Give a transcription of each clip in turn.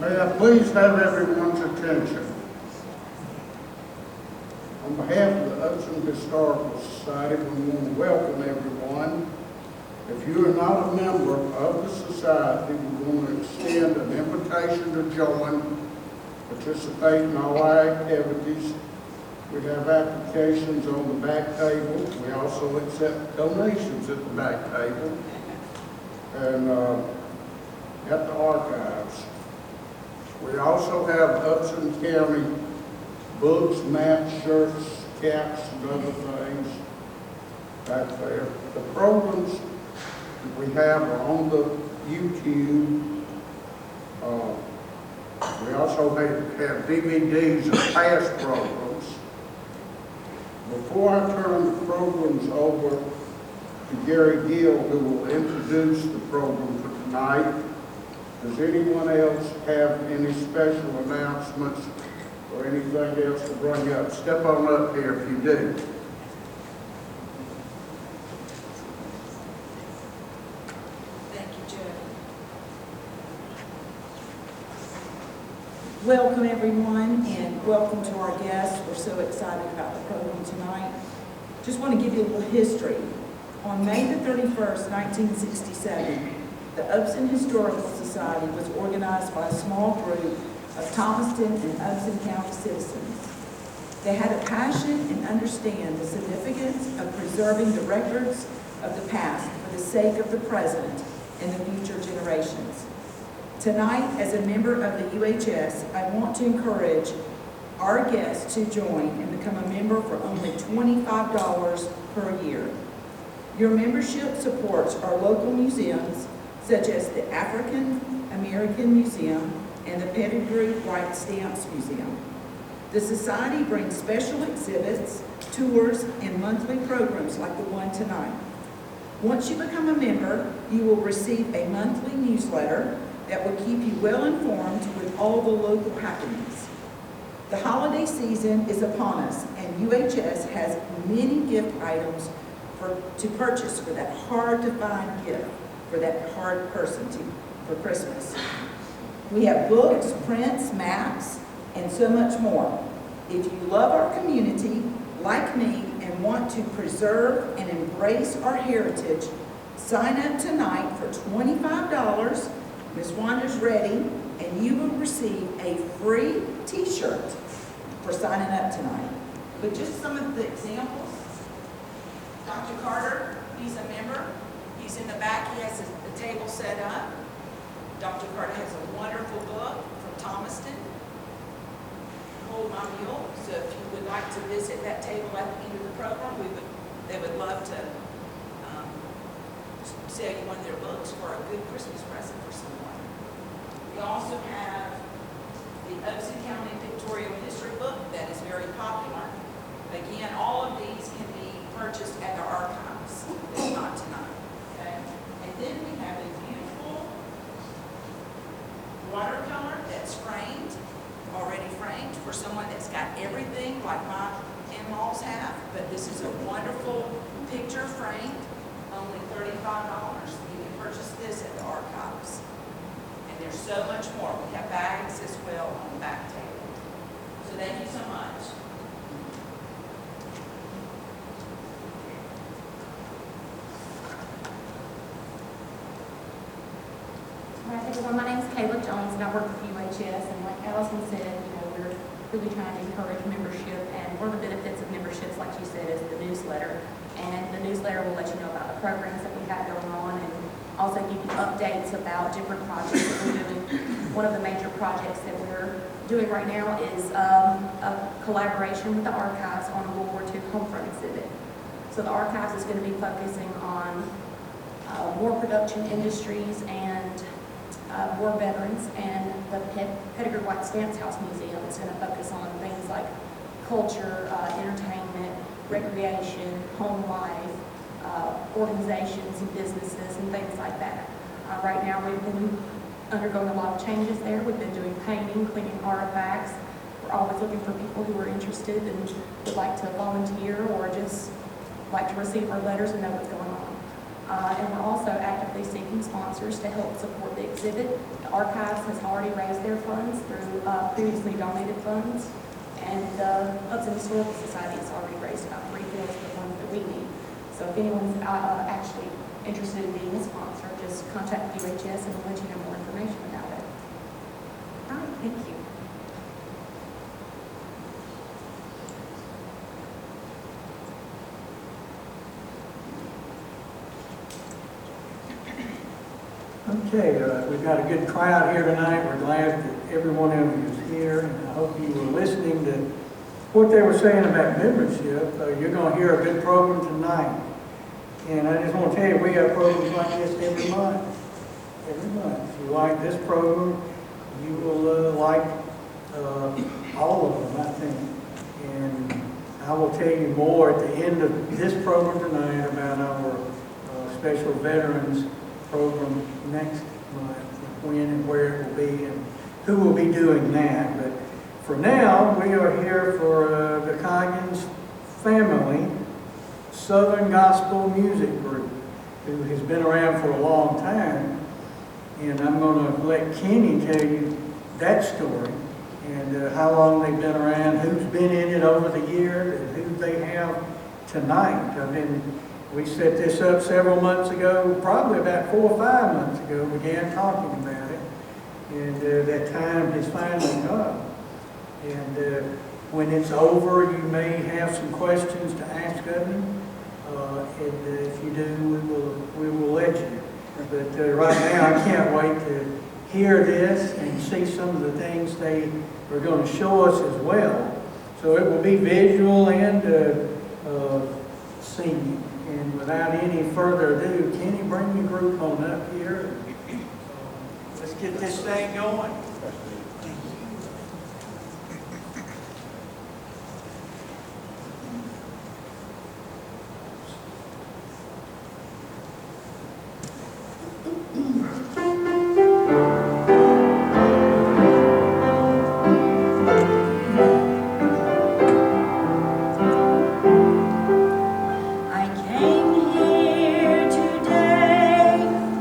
May I please have everyone's attention? On behalf of the Upson Historical Society, we want to welcome everyone. If you are not a member of the society, we want to extend an invitation to join, participate in all our activities. We have applications on the back table. We also accept donations at the back table and at the archives. We also have Upson County books, maps, shirts, caps, and other things back there. The programs that we have are on the YouTube. We also have DVDs of past programs. Before I turn the programs over to Gary Gill, who will introduce the program for tonight, does anyone else have any special announcements or anything else to bring up? Step on up here if you do. Thank you, Joe. Welcome everyone, and welcome to our guests. We're so excited about the program tonight. Just want to give you a little history. On May the 31st, 1967, the Upson Historical Society was organized by a small group of Thomaston and Upson County citizens. They had a passion and understand the significance of preserving the records of the past for the sake of the present and the future generations. Tonight, as a member of the UHS, I want to encourage our guests to join and become a member for only $25 per year. Your membership supports our local museums, such as the African American Museum and the Peggy White Stamps Museum. The Society brings special exhibits, tours, and monthly programs like the one tonight. Once you become a member, you will receive a monthly newsletter that will keep you well informed with all the local happenings. The holiday season is upon us, and UHS has many gift items to purchase for that hard-to-find gift for that hard person for Christmas. We have books, prints, maps, and so much more. If you love our community, like me, and want to preserve and embrace our heritage, sign up tonight for $25. Ms. Wanda's ready, and you will receive a free t-shirt for signing up tonight. But just some of the examples. Dr. Carter, he's a member. He's in the back. He has the table set up. Dr. Carter has a wonderful book from Thomaston, Hold My Mule. So if you would like to visit that table at the end of the program, they would love to sell you one of their books for a good Christmas present for someone. We also have the Upson County Pictorial History book that is very popular. Again, all of these can be purchased at the archives. It's not tonight. Okay? And then we have a beautiful watercolor that's framed, already framed, for someone that's got everything like my in-laws have. But this is a wonderful picture framed, only $35. You can purchase this at the archives. And there's so much more. We have bags as well on the back table. So thank you so much. Hi everyone, my name is Kayla Jones and I work with UHS, and like Allison said, we're really trying to encourage membership, and one of the benefits of memberships, like you said, is the newsletter. And the newsletter will let you know about the programs that we have going on and also give you updates about different projects that we're doing. One of the major projects that we're doing right now is a collaboration with the archives on a World War II homefront exhibit. So the archives is going to be focusing on war production industries and war veterans, and the Peggy White Stamps House Museum is going to focus on things like culture, entertainment, recreation, home life, organizations and businesses and things like that. Right now we've been undergoing a lot of changes there. We've been doing painting, cleaning artifacts. We're always looking for people who are interested and would like to volunteer or just like to receive our letters and know what's going on. And we're also actively seeking sponsors to help support the exhibit. The Archives has already raised their funds through previously donated funds, and the Upson Historical Society has already raised about 3/5 of the funds that we need. So if anyone's actually interested in being a sponsor, just contact UHS and we'll let you know more information about it. All right, thank you. Okay, we've got a good crowd here tonight. We're glad that every one of you is here, and I hope you were listening to what they were saying about membership. You're going to hear a good program tonight. And I just want to tell you, we have programs like this every month. Every month. If you like this program, you will like all of them, I think. And I will tell you more at the end of this program tonight about our special veterans program next month, when and where it will be and who will be doing that. But for now, we are here for the Coggins family Southern Gospel Music Group, who has been around for a long time. And I'm going to let Kenny tell you that story and how long they've been around, who's been in it over the years, and who they have tonight. We set this up several months ago, probably about 4 or 5 months ago, began talking about it. And that time has finally come. And when it's over, you may have some questions to ask of him. And if you do, we will let you. But right now, I can't wait to hear this and see some of the things they are going to show us as well. So it will be visual and singing. And without any further ado, Kenny, bring the group on up here. Let's get this thing going.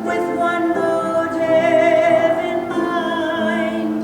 With one motive in mind,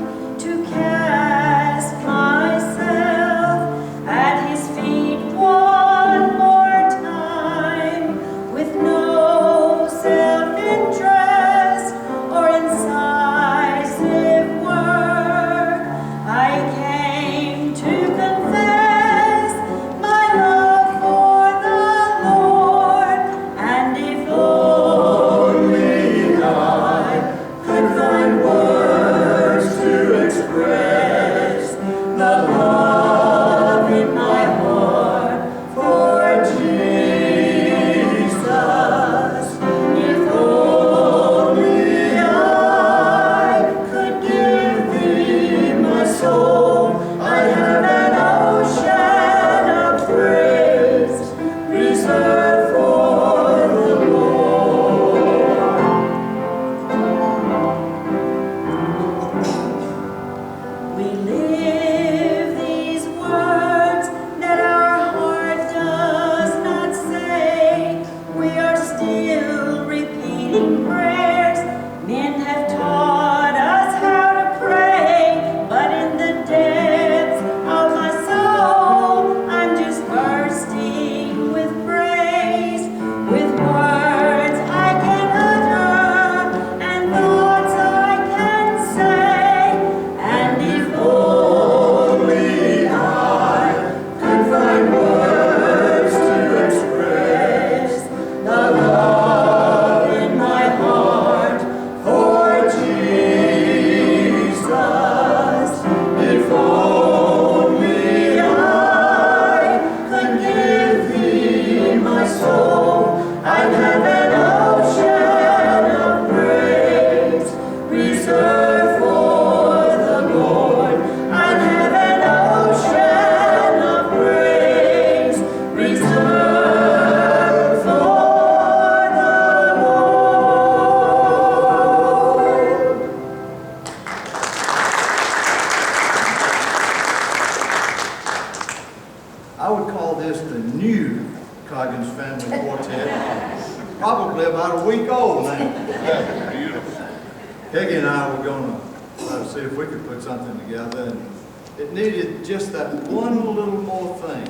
Peggy and I were going to try to see if we could put something together, and it needed just that one little more thing.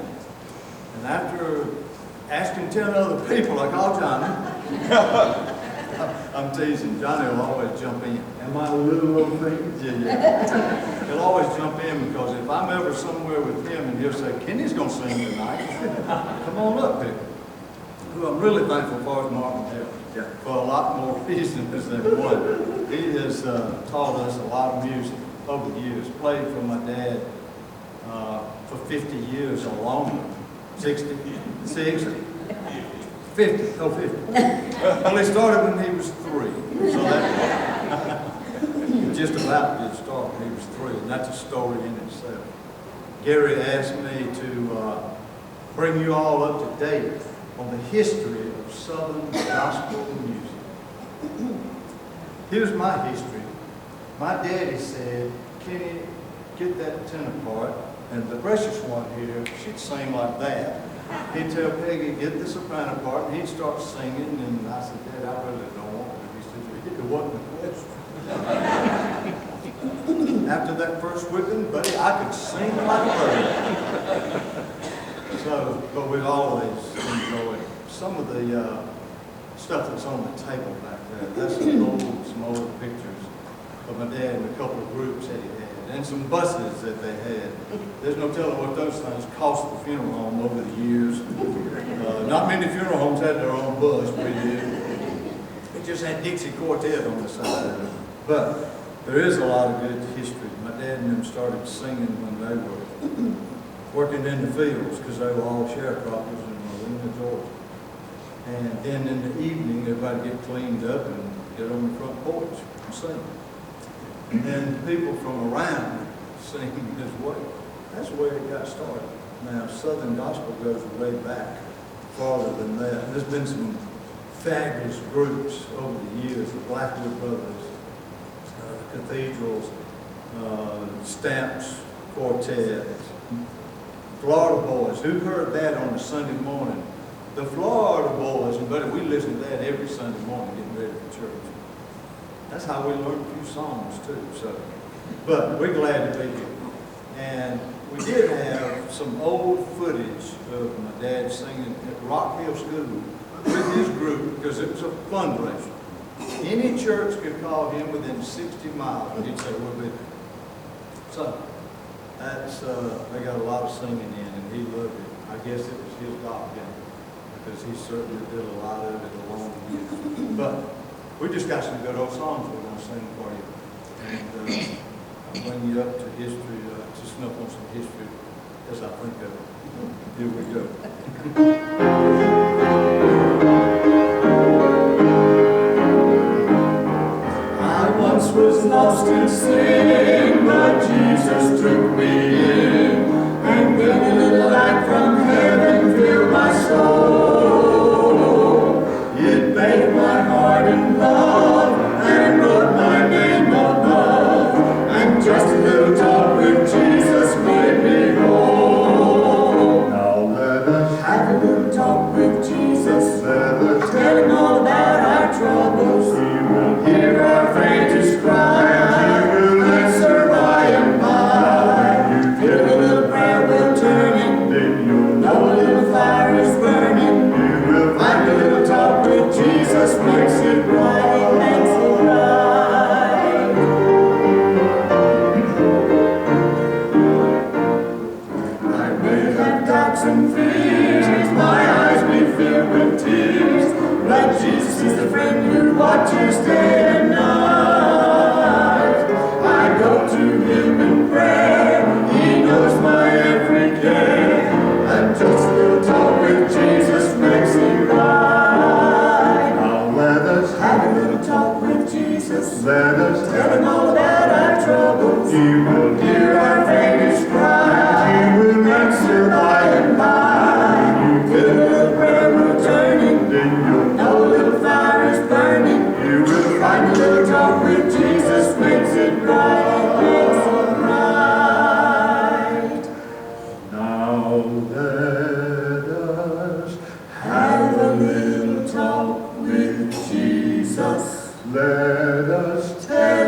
And after asking 10 other people, I called Johnny. I'm teasing. Johnny will always jump in. Am I a little thing? Yeah. He'll always jump in because if I'm ever somewhere with him and he'll say, Kenny's going to sing tonight, come on up, Peggy. Who I'm really thankful for is Marvin Helms. Yeah. For a lot more reasons than one. He has taught us a lot of music over the years. Played for my dad for 50 years or longer. 60, 60, 50, no 50. Well, he started when he was 3. So that just about did start when he was 3, and that's a story in itself. Gary asked me to bring you all up to date on the history of Southern gospel music. Here's my history. My daddy said, Kenny, get that tenor part, and the precious one here, she'd sing like that. He'd tell Peggy, get the soprano part, and he'd start singing, and I said, Dad, I really don't want to. He said, it wasn't a question. After that first whipping, buddy, I could sing like a bird. So, but we've always enjoyed some of the stuff that's on the table back there. That's some old pictures of my dad and a couple of groups that he had, and some buses that they had. There's no telling what those things cost the funeral home over the years. Not many funeral homes had their own bus, we did. We just had Dixie Quartet on the side. But there is a lot of good history. My dad and them started singing when they were working in the fields because they were all sharecroppers in Marina, Georgia. And then in the evening, everybody get cleaned up and get on the front porch and sing. And then people from around sing as well. That's where it got started. Now, Southern gospel goes way back, farther than that. And there's been some fabulous groups over the years, the Blackwood Brothers, the Cathedrals, Stamps Quartet, Florida Boys. Who heard that on a Sunday morning? The Florida Boys, and buddy, we listen to that every Sunday morning getting ready for church. That's how we learned a few songs too. So, but we're glad to be here. And we did have some old footage of my dad singing at Rock Hill School with his group because it was a fundraiser. Any church could call him within 60 miles and he'd say, we'll be there. So that's they got a lot of singing in and he loved it. I guess it was his document because he certainly did a lot of it along the years. But we just got some good old songs we're going to sing for you. And I'll bring you up to history, to snuff on some history as I think of it. Here we go. I once was lost in sin, but Jesus took me in. And then a little light from heaven filled my soul. It bathed my heart in love and wrote my name above. And just a little talk with Jesus made me whole. Now let us have a little talk with Jesus. Let us tell him all about our troubles. He will hear our faintest cry. He will answer by and by. Hear a little prayer will turn him. Then you'll know a little fire is burning. You will find a little talk with Jesus makes it right, makes it right. I may have doubts and fears, my eyes may fill with tears, but Jesus is the friend who watches day and night. I go to him in prayer, he knows my every care, and just a little talk with Jesus makes it right. Now let us have a little talk with Jesus. Let us tell him all about our troubles. He will hear our faintest cry. He will answer by and by. You feel a little prayer will turn him. Then you'll know a little fire is burning. You will find a little talk with Jesus makes it right, makes it right. Now let us have a little talk with Jesus. Let us tell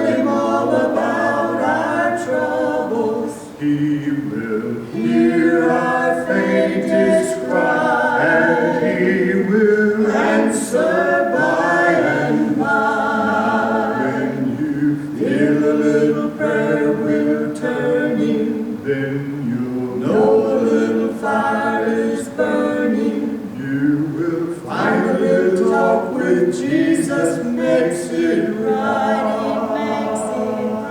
He will hear our faintest cry, and He will answer by and by. When you feel a little prayer wheel turning, then you'll know a little fire is burning. You will find a little talk with Jesus makes it right. It makes it right.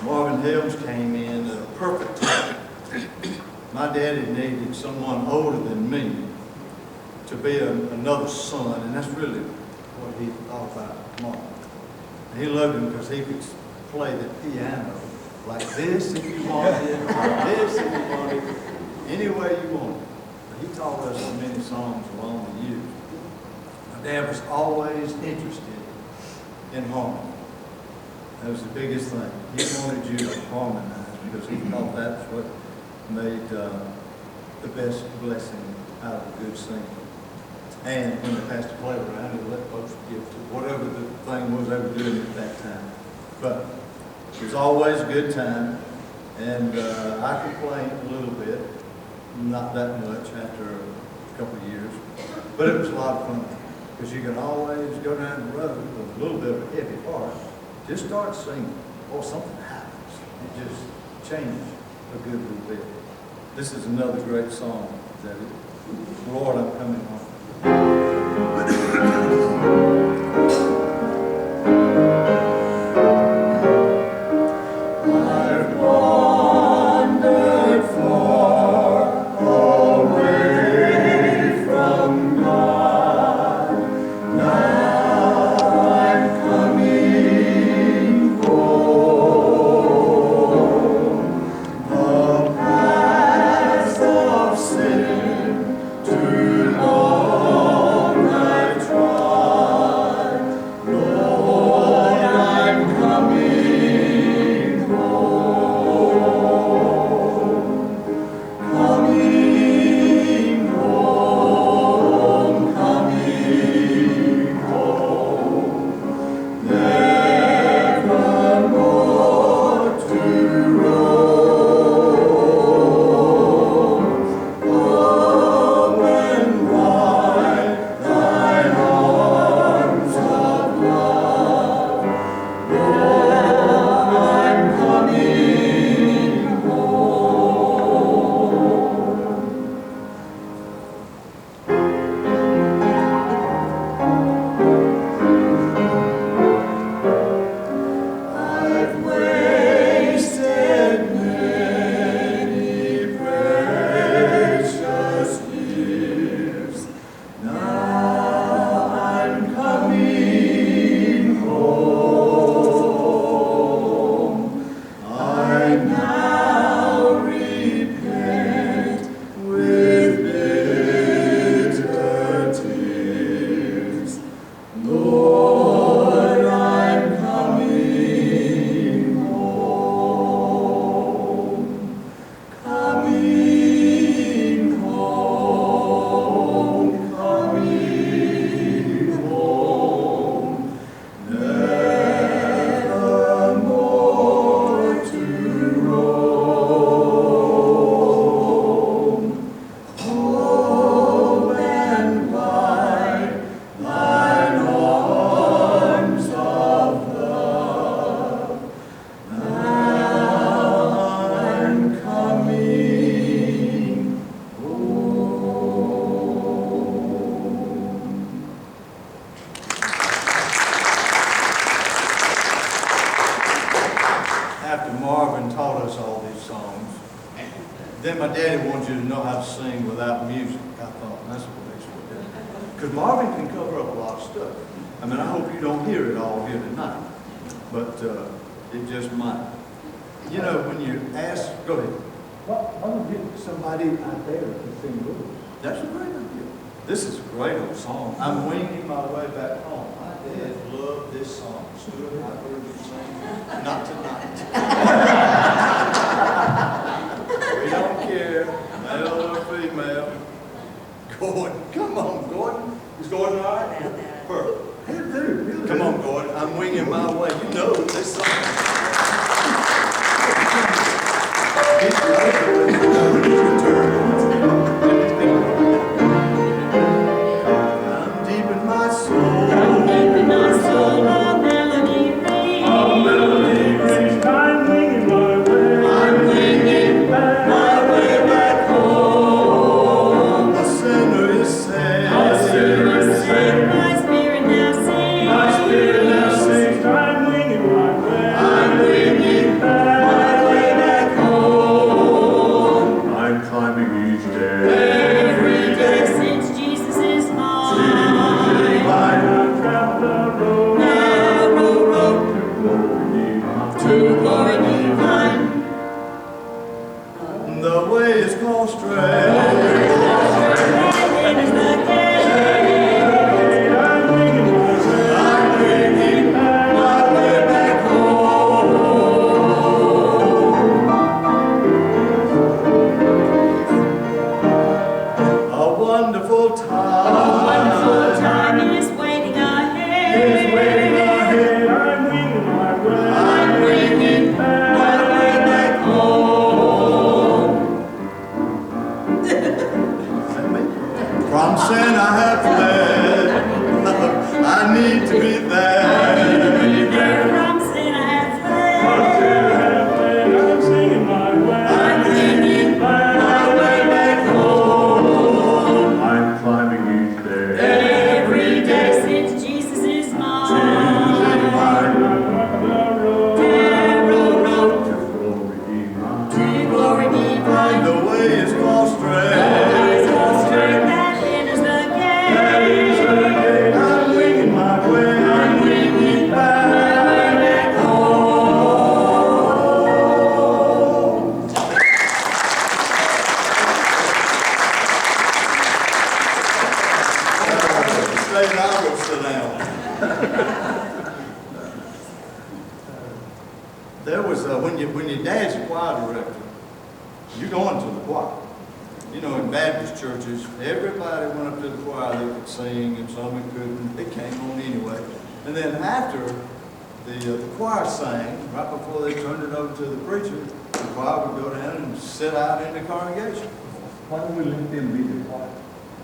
Marvin Helms came in at a perfect time. My daddy needed someone older than me to be another son, and that's really what he thought about Marvin. He loved him because he could play the piano like this if you wanted, like this if you wanted, any way you wanted. But he taught us so many songs along the years. My dad was always interested in harmony. That was the biggest thing. He wanted you to harmonize because he thought that's what made the best blessing out of a good singer. And when the pastor played around, he let folks give to whatever the thing was they were doing at that time. But it was always a good time, and I complained a little bit, not that much after a couple of years, but it was a lot of fun because you can always go down the road with a little bit of a heavy heart. Just start singing, or something happens. It just changes a good little bit. This is another great song that, Lord, I'm coming home. I've wandered far away from God. Now I'm coming home. The paths of sin too long I've trod. Lord, I'm coming home. Coming home, coming home. Nevermore to roam. Home and wide thine arms of love. Lord, I'm coming home. I've wasted many precious years. Now I'm coming home. I now repent with bitter tears. Lord, I'm coming home. Coming home, coming home. Nevermore to roam. Home and wide thine arms of love. Now I'm coming home. After Marvin taught us all these songs, then my daddy wanted you to know how to sing without music. I thought, that's what they should do. Because Marvin can cover up a lot of stuff. I mean, I hope you don't hear it all here tonight, but it just might. You know, when you ask, go ahead. Why don't we get somebody out there to sing blues? That's a great idea. This is a great old song. I'm winging my way back home. My dad loved this song. Stuart, I heard you sing. Not tonight. We don't care, male or female. Gordon. Come on, Gordon. Is Gordon all right? About that. Perfect. Come on, Gordon. I'm winging my way. You know this song. I'm deep in my soul. I'm deep in my soul, a melody rings. A melody rings, I'm winging my way. I'm winging my way back home. A sinner is saved. A sinner is saved. My spirit now sings. My spirit now sings, I'm winging my way. I'm winging my way back home. I'm climbing each day. Every day since Jesus is mine. I have traveled the road Narrow road to glory. to glory divine. The way is called straight. And it is the gate. I'm winging my way. I'm winging my way back home. A wonderful time. A wonderful time is waiting ahead. It's waiting ahead, I'm winging my way. I'm winging my way back home. From sin I have fled. I need to be there. From sin I have I'm fled. singing my way. I'm winging my way back home. I'm climbing each day. Every day since Jesus is mine. I'm up the road Narrow road to glory divine. to glory divine. The way is called straight. Eyes all straight, that enters the That gate. is the gate. I'm winging my way. I'm winging back home. Stay down, I will sit down. There was when your dad's a choir director, you're going to the choir. You know, in Baptist churches, everybody went up to the choir. They could sing, and some that couldn't. It came on anyway. And then after the choir sang, right before they turned it over to the preacher, the choir would go down and sit out in the congregation. Why don't we let them be the choir?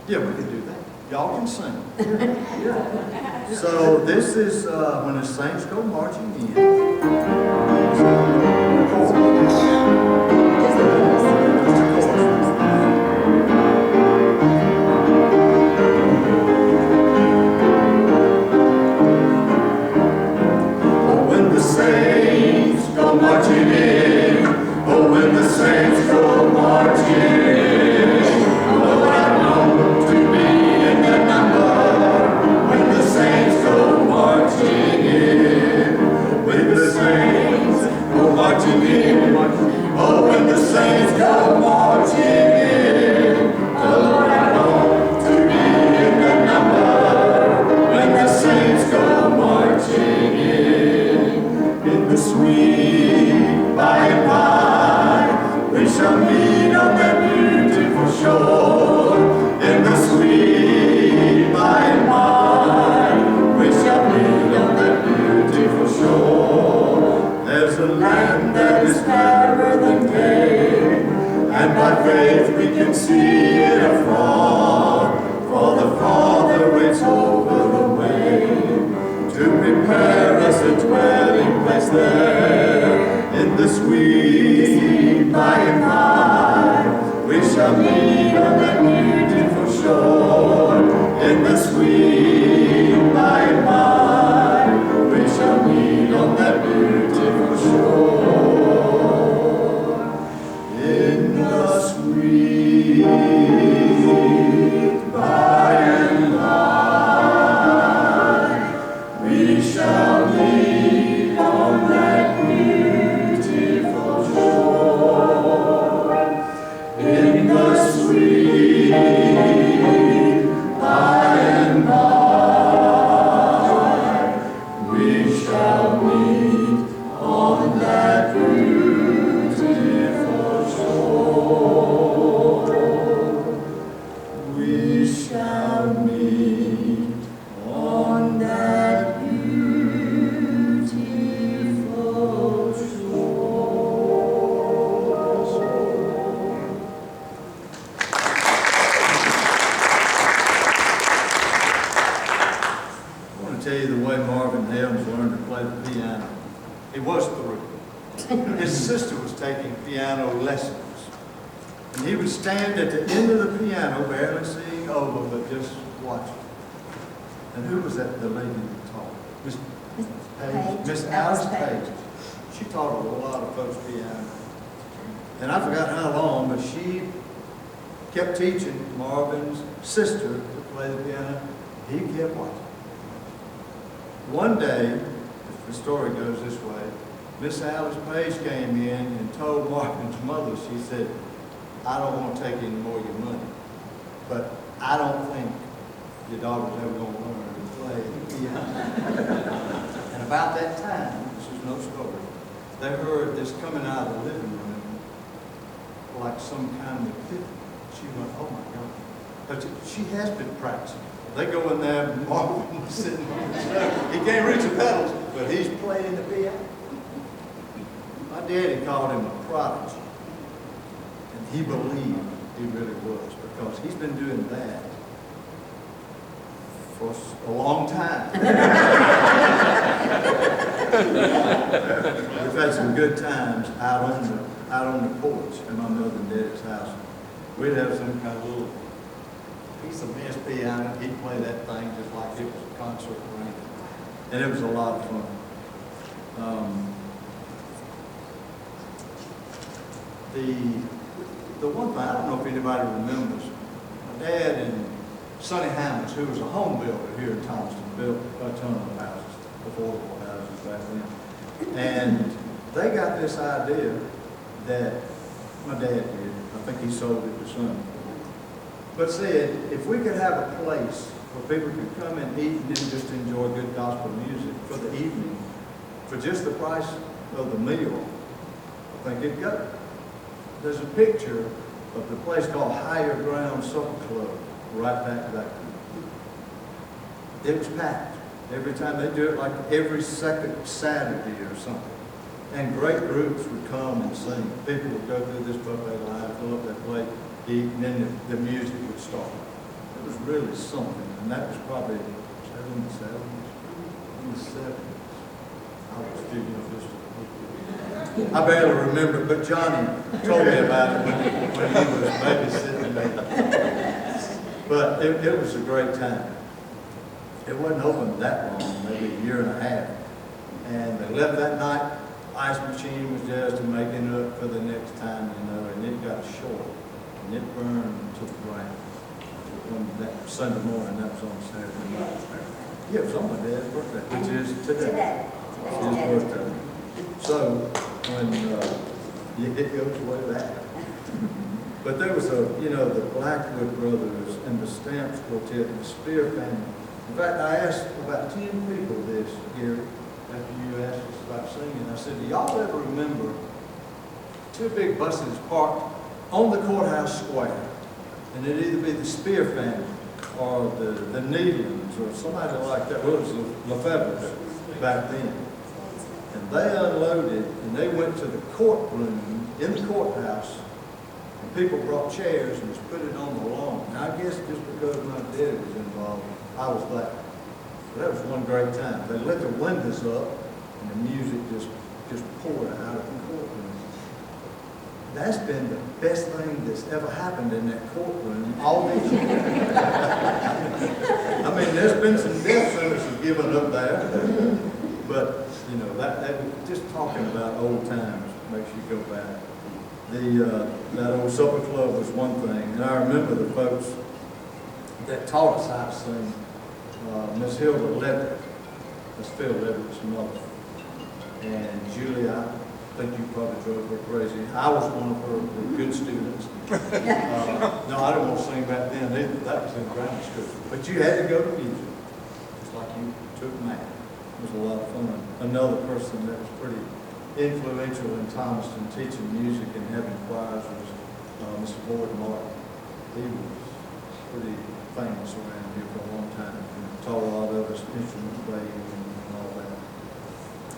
Yeah, we could do that. Y'all can sing. So this is when the saints go marching in. When the saints go marching in, oh, when the saints go marching in, oh, I long to be in the number. When the saints go marching in, when the saints go marching in, oh, when the saints go marching in, oh, Lord, I long to be in the number. When the saints go marching in the sweet by and by, we shall meet on that beautiful shore. In the sweet by and by, we shall meet on that beautiful shore. There's a land that is fairer than day, and by faith we can see it afar. For the Father waits over the way to prepare us a dwelling place there. In the sweet by and by, we shall meet on that beautiful shore. In the sweet by and by, we shall meet on that beautiful shore. In the sweet by and by, we shall meet on that beautiful shore. In the sweet by and by, we shall meet on that beautiful shore. Helms learned to play the piano. He was 3. His sister was taking piano lessons. And he would stand at the end of the piano, barely seeing over, but just watching. And who was that, the lady that taught? Miss Page? Miss Alice Page. She taught a lot of folks piano. And I forgot how long, but she kept teaching Marvin's sister to play the piano. He kept watching. One day, the story goes this way, Miss Alice Page came in and told Marvin's mother, she said, I don't want to take any more of your money, but I don't think your daughter's ever going to learn to play the piano. And about that time, this is no story, they heard this coming out of the living room like some kind of epiphany. She went, oh my God. But she has been practicing. They go in there, Marvin was sitting on the shelf. He can't reach the pedals, but he's playing the piano. My daddy called him a prodigy. And he believed he really was, because he's been doing that for a long time. We've had some good times out on the porch in my mother and daddy's house. We'd have some kind of little piece of mess piano. He'd play that thing just like it was a concert or anything. And it was a lot of fun. The one thing, I don't know if anybody remembers, my dad and Sonny Hammonds, who was a home builder here in Thomaston, built a ton of houses, affordable houses back then. And they got this idea that my dad did. I think he sold it to Sonny. But said, if we could have a place where people could come and eat and then just enjoy good gospel music for the evening, for just the price of the meal, I think it'd go. There's a picture of the place called Higher Ground Supper Club right back there. It was packed. Every time they do it, like every second Saturday or something. And great groups would come and sing. People would go through this buffet line, fill up their plate, eat, and then the music would start. It was really something. And that was probably in the 70s. I was too young just to. I barely remember it, but Johnny told me about it when he was babysitting me. But it was a great time. It wasn't open that long, maybe a year and a half. And they left that night. Ice machine was just making up for the next time, you know, and it got short. And it burned to the ground. That Sunday morning, that was on Saturday night. Yeah, it was on my dad's birthday, which is today. His birthday. So, when it goes way back. But there was the Blackwood brothers and the Stamps Quartet and the Spear family. In fact, I asked about 10 people this, Gary, after you asked us about singing. I said, do y'all ever remember 2 big buses parked on the courthouse square? And it'd either be the Spear family or the Needlands or somebody like that. Well, it was the Lefebvre's back then. And they unloaded and they went to the courtroom in the courthouse, and people brought chairs and just put it on the lawn. And I guess just because my dad was involved, I was glad. But that was one great time. They let the windows up and the music just poured out of the courtroom. That's been the best thing that's ever happened in that courtroom all these years. I mean, there's been some death sentences given up there, but that just talking about old times makes you go back. That old supper club was one thing, and I remember the folks that taught us how to sing. Miss Hilda Levitt, Miss Phil Levitt's mother, and Julie, I think you probably drove her crazy. I was one of her good students. No, I didn't want to sing back then either. That was in grammar school. But you had to go to music, just like you took math. It was a lot of fun. Another person that was pretty influential in Thomaston teaching music and having choirs was Mr. Boyd Martin. He was pretty famous around here for a long time. He taught a lot of us instrument playing and all that.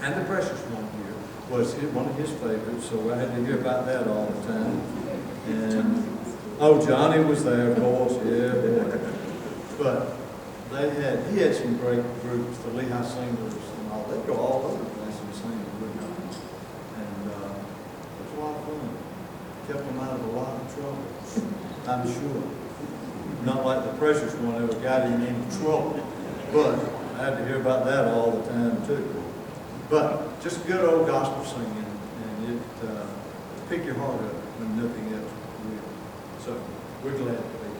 And the Precious One here was one of his favorites, so I had to hear about that all the time. And Johnny was there, of course, yeah, boy. But he had some great groups, the Lehigh Singers and and all. They go all over the place and sing the bluegrass. And it was a lot of fun. Kept them out of a lot of trouble, I'm sure. Not like the precious one ever got him in any trouble. But I had to hear about that all the time too. But just good old gospel singing, and it pick your heart up when nothing else will. So we're glad to be here.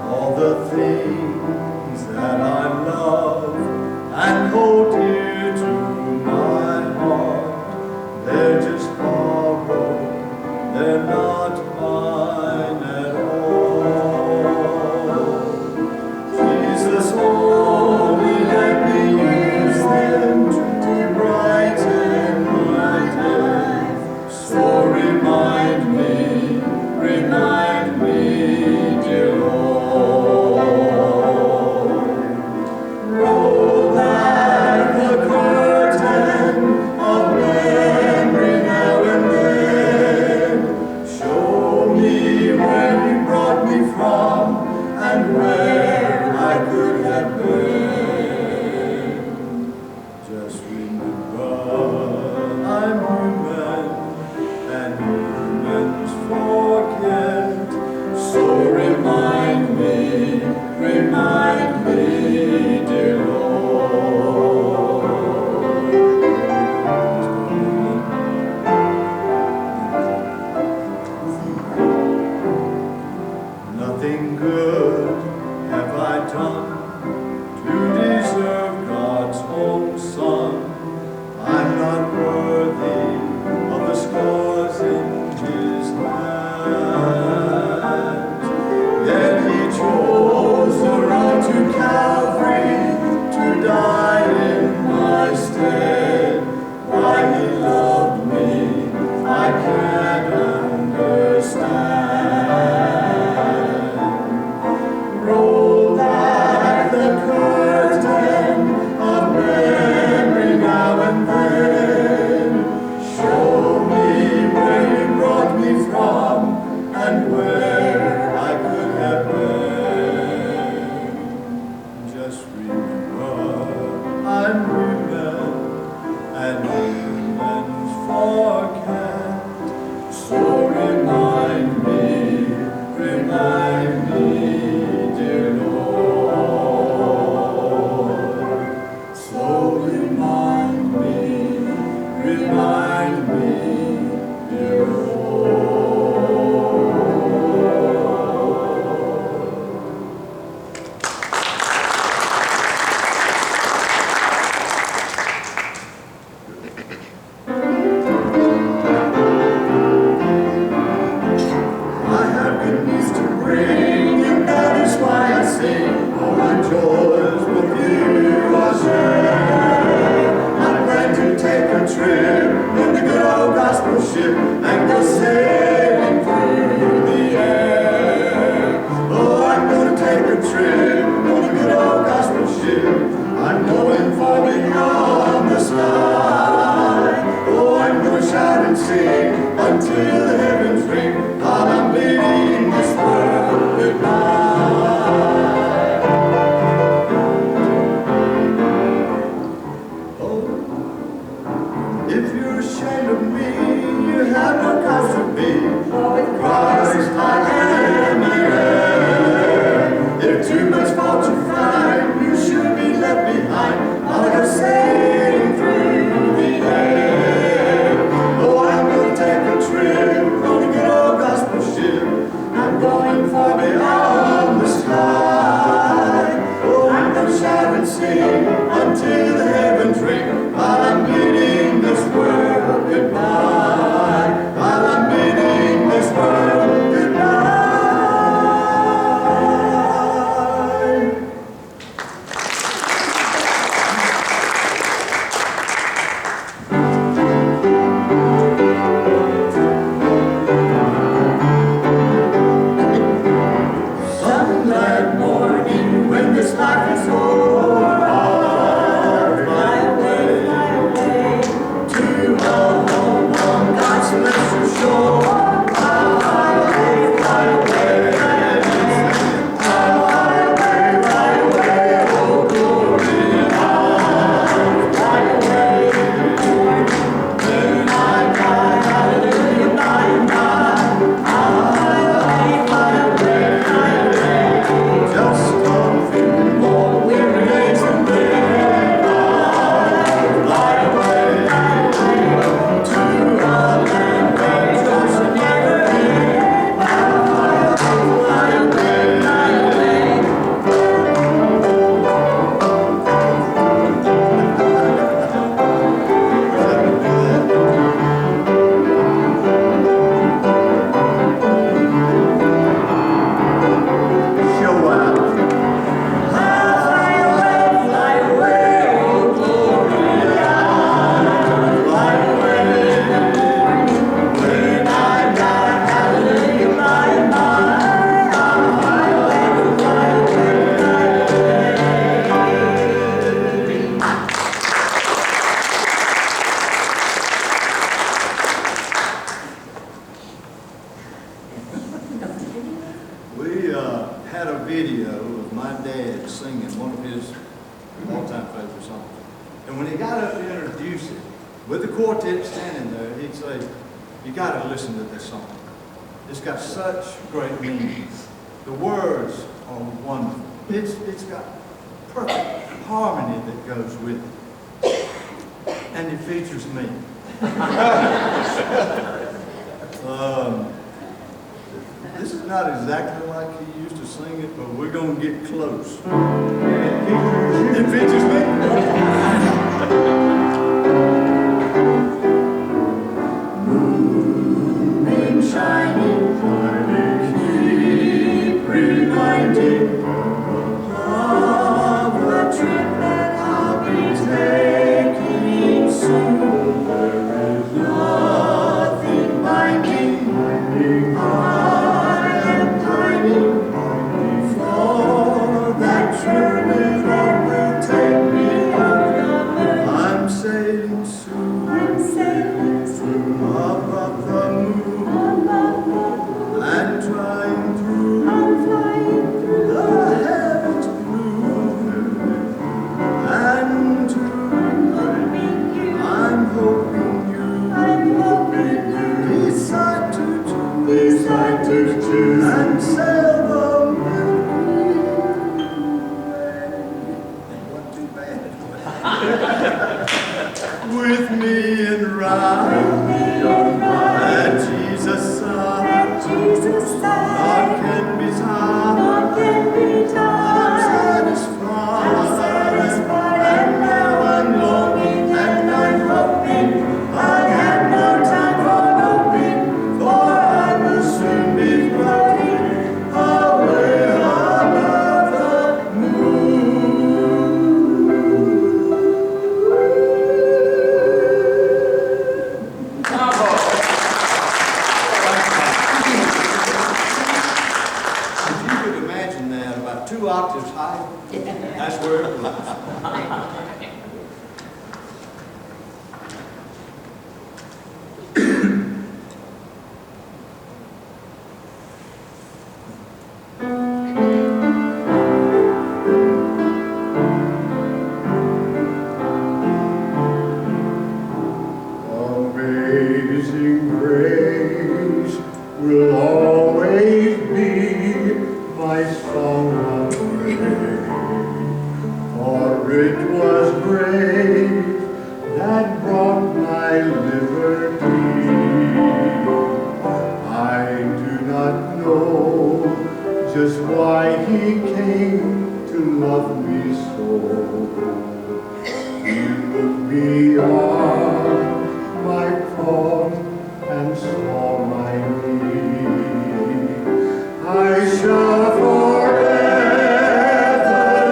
All the things that I love and hold dear to my heart, they're just borrowed, they're not mine at all. Jesus, only let me And when he got up to introduce it, with the quartet standing there, he'd say, you got to listen to this song. It's got such great meaning. The words are wonderful. It's got perfect harmony that goes with it. And it features me. This is not exactly like he used to sing it, but we're going to get close. It features me. Moonbeam shining, keep reminding of the trip that I'll be taking soon. There is nothing binding. I am pining for that journey that will take me over the moon. I'm sailing soon. Above the moon. And flying through the heavens blue. And I'm hoping you decide to choose and sail the Milky Way. Wasn't too bad. With me and ride at Jesus' side. None can be tied. I'm satisfied. And now I'm longing and I'm hoping I have no time for hoping, for I will soon be floating away above the If you could imagine that about 2 octaves high, that's where it was. Amazing grace will always be my song of praise. For it was grace that brought my liberty. I do not know just why he came to love me so. He looked beyond my fault and saw my need. I shall forever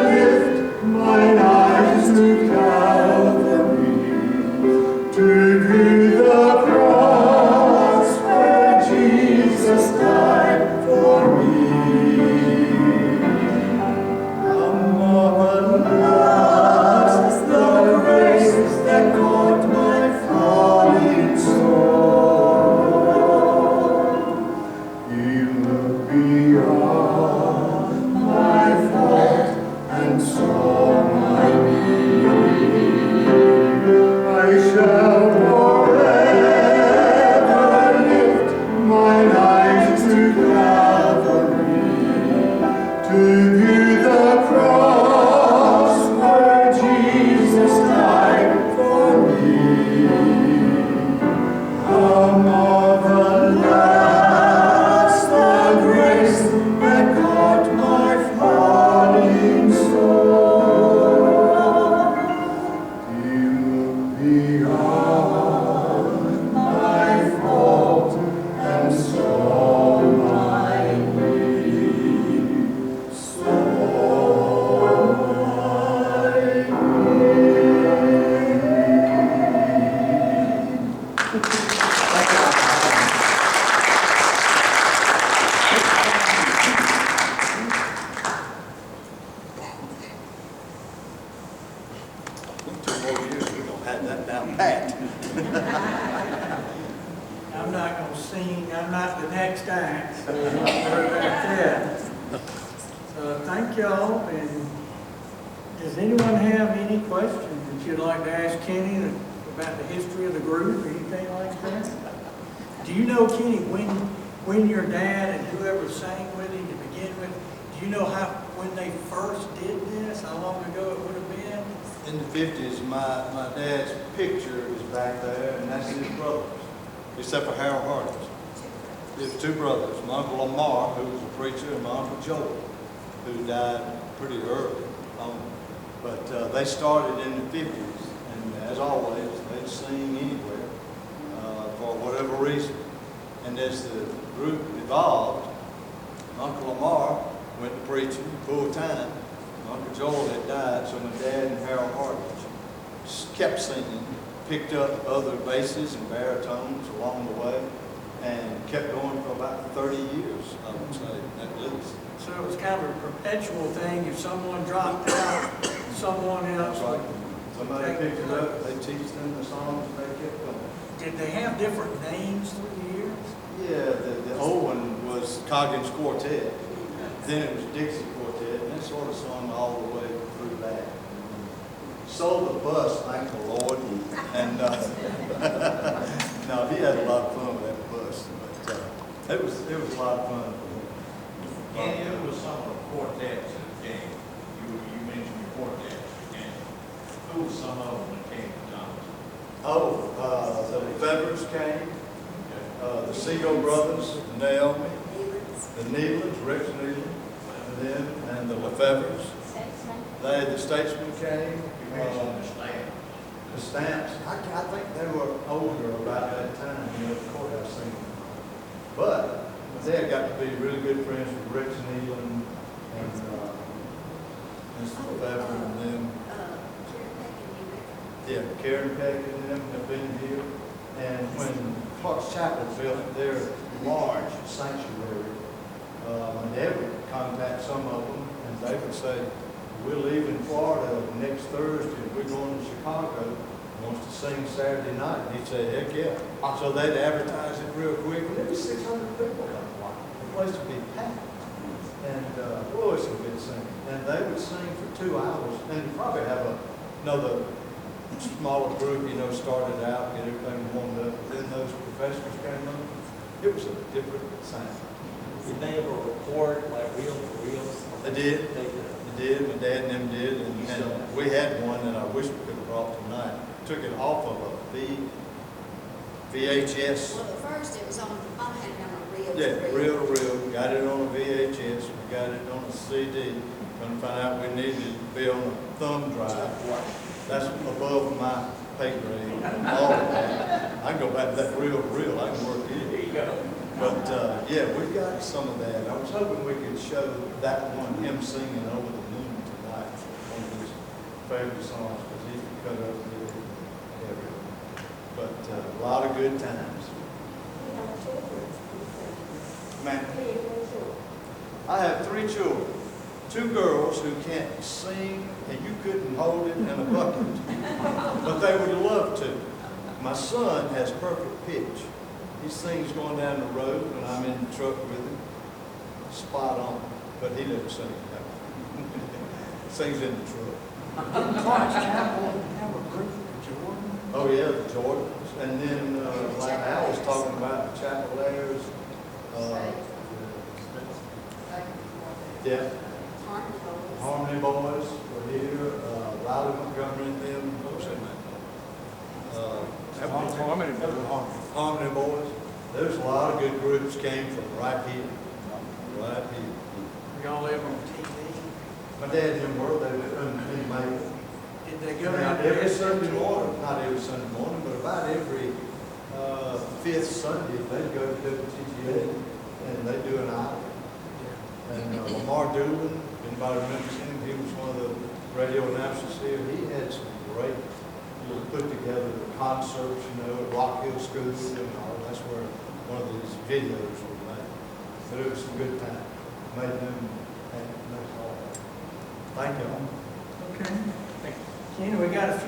lift mine eyes to Calvary, to view the cross where Jesus died for me. How marvelous the grace that caught my falling soul. He looked beyond my fault and saw my need. I shall forever lift mine eyes to Calvary, to view the cross where Jesus died for me. How marvelous the grace that caught my falling soul. He looked beyond my fault and saw my need. Saw my In 2 more years, we're going to have that down pat. I'm not going to sing, I'm not the next act, so don't worry about that. So thank y'all, and Does anyone have any questions that you'd like to ask Kenny about the history of the group or anything like that? Do you know, Kenny, when your dad and whoever sang with him to begin with, do you know when they first did this, how long ago it would have been? In the 50s, my dad's picture is back there, and that's his brothers, except for Harold Harding. There's two brothers, my Uncle Lamar, who was a preacher, and my Uncle Joel, who died pretty early on. But they started in the 50s, and as always, they'd sing anywhere for whatever reason. And as the group evolved, Uncle Lamar went to preaching full time. Uncle Joel had died, so my dad and Harold Harding kept singing, picked up other basses and baritones along the way, and kept going for about 30 years, I would say, at least. So it was kind of a perpetual thing. If someone dropped out, someone else. That's right. Somebody picked it up, they teach them the songs, and they kept going. Did they have different names through the years? Yeah, the old one was Coggins Quartet. Then it was Dixie Quartet, and it sort of sung all the way through that. Sold the bus, thank the Lord. And no, he had a lot of fun with that bus. But it was a lot of fun. Kenny, who was some of the quartets that came? You mentioned your quartets, and who was some of them that came to Thomaston? The Lefevres came, the Seagull Brothers, the Naomi, the Nealons, Rex Nealon, and the Lefevres. The Statesmen came. You mentioned the Stamps. The Stamps, I think they were older about that time, the courthouse singing. But they had got to be really good friends with Rex Nealon and Mr. Lefevre and them. Yeah, Karen Peggy and them have been here. And when Clark's Chapel built their large sanctuary, my dad would contact some of them, and they would say, "We're leaving Florida next Thursday. We're going to Chicago. Wants to sing Saturday night." And he'd say, "Heck yeah." So they'd advertise it real quick, and there was 600 people come along. The place would be packed. And boy, it's a good singing. And they would sing for 2 hours, and probably have another smaller group, started out, get everything warmed up. Then those professionals came up. It was a different sound. Did they ever record like reel for reels? They did. They did. My dad and them did. And we had one that I wish we could have brought tonight. Took it off of a VHS. Well, at first it was on, I had it on a reel. Yeah, reel to reel. Got it on a VHS. We got it on a CD. Come to find out we needed it to be on a thumb drive. That's above my pay grade. All of that. I can go back to that reel to reel. I can work it. There you go. But yeah, we got some of that. I was hoping we could show that one, him singing Over the Moon tonight, one of his favorite songs, because he could cut up really everything. But a lot of good times. Man, I have 3 children, 2 girls who can't sing, and you couldn't hold it in a bucket, but they would love to. My son has perfect pitch. He sings going down the road when I'm in the truck with him. Spot on. But he doesn't sing. Sings in the truck. Didn't Clark's Chapel have a group of Jordan? Oh yeah, the Jordans. And then like Al was talking about the Chapelairs. Yeah. Harmony Boys were here. Riley Montgomery and them. What was that name? Harmony Boys. There's a lot of good groups came from right here. Right here. Y'all ever on TV? My dad and him were, they were in Maple. Did they go Now, out every there? Sunday morning, not every Sunday morning, but about every 5th Sunday, they go to WTGA and they do an hour. And Lamar Doolin, anybody remembers him? He was one of the radio announcers here. He had some great put together concerts, at Rock Hill School and all. That's where one of these videos were made. But it was some good time. Made them make all that. Thank y'all. Okay. Kenny, we got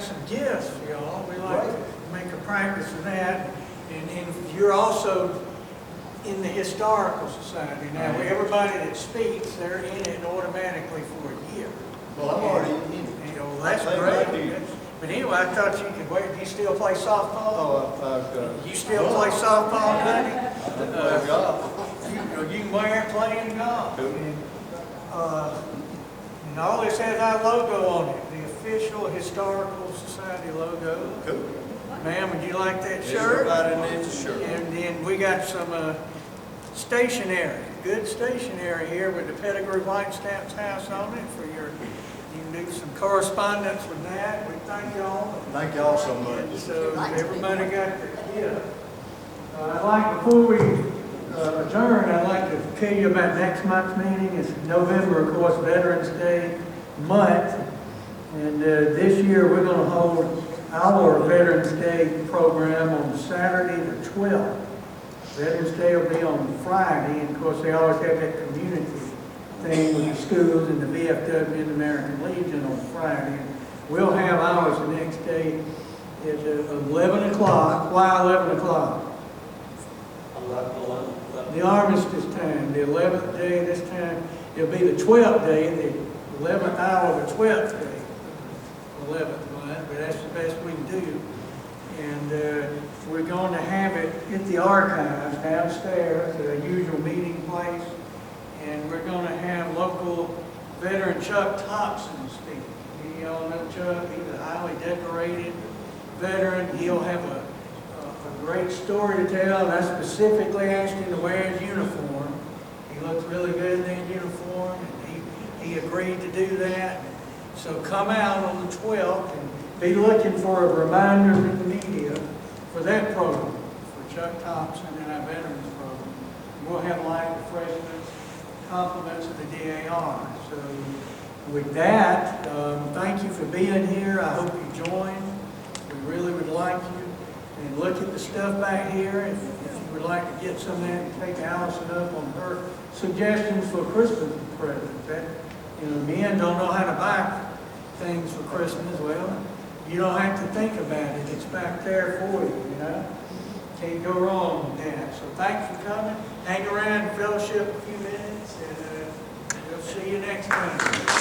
some gifts, y'all. We like to make a practice of that. And you're also in the Historical Society. Now, everybody that speaks, they're in it automatically for a year. Well, I'm already in. You know, that's I great. think I do. But anyway, I thought you could wait. Do you still play softball? Oh, You still play softball, buddy? play golf. You can wear it playing golf. And all this has our logo on it, the official Historical Society logo. Cool. Ma'am, would you like that shirt? Everybody needs a shirt. And then we got some stationery, good stationery here with the Pedigree White Stamps House on it for your, you can do some correspondence with that. We thank y'all. Thank y'all so And much. so everybody got their gift. I'd like, before we adjourn, I'd like to tell you about next month's meeting. It's November, of course, Veterans Day month. And this year we're going to hold our Veterans Day program on Saturday the 12th. Veterans Day will be on Friday, and of course they always have that community thing with the schools and the VFW and the American Legion on Friday. We'll have ours the next day at 11 o'clock. Why 11 o'clock? 11. The armistice time, the 11th day this time. It'll be the 12th day, the 11th hour of the 12th day. 11th month, but that's the best we can do. And we're going to have it at the archives downstairs, the usual meeting place. And we're going to have local veteran Chuck Thomaston speak. You all know Chuck, he's a highly decorated veteran. He'll have a great story to tell, and I specifically asked him to wear his uniform. He looks really good in that uniform, and he agreed to do that. So come out on the 12th and be looking for a reminder in the media for that program, for Chuck Thompson and our veterans program. We'll have light refreshments, compliments of the DAR. So with that, thank you for being here. I hope you join. We really would like you. And look at the stuff back here. If you would like to get some of that, take Allison up on her suggestions for Christmas presents. That, you know, men don't know how to buy things for Christmas. Well, you don't have to think about it. It's back there for you, you know. Can't go wrong with that. So thanks for coming. Hang around and fellowship a few minutes, and we'll see you next time.